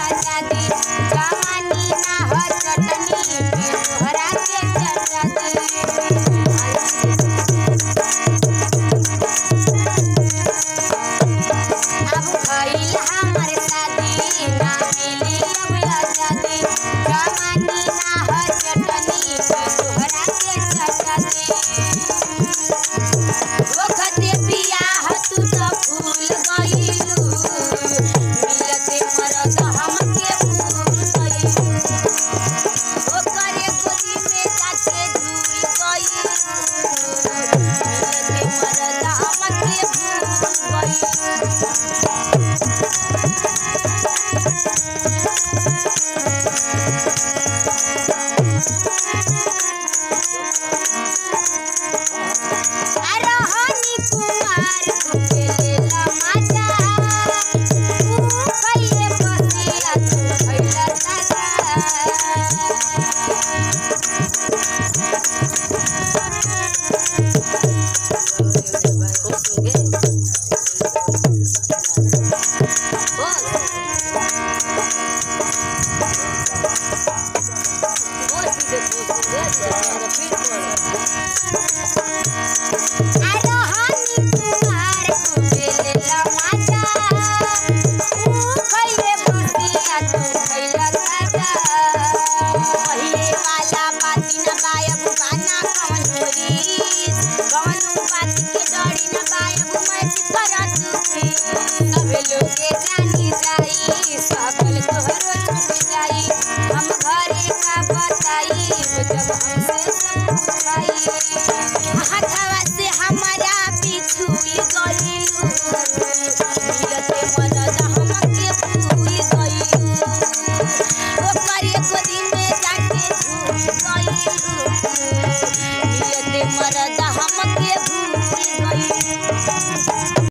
आजादी जवानी ना हो चटनी के तोहरा के चटा दी। अब भइल हमर शादी ना मिली अब आजादी जवानी ना हो चटनी के तोहरा के चटा दी। वखते बियाह तू तो भूल गइलू मिलते मरद हमके भूल गइलू ओकरे गोदी में जाके झूल गइलू मिलते मरद हमके भूल गइलू। रहनी कुमार तुके लेला मजा तू खइले बसिया तू खइला ताजा। जानी जाई सकल तोहरो छूट जाई हम घरे का बताई जब हमसे सब खाई हाथवा से हमारा बिछुई गइलू मिलते मरद हमके भूल गइलू ओकरे गोदी में जाके झूल गइलू मिलते मरद हमके भूल गइलू।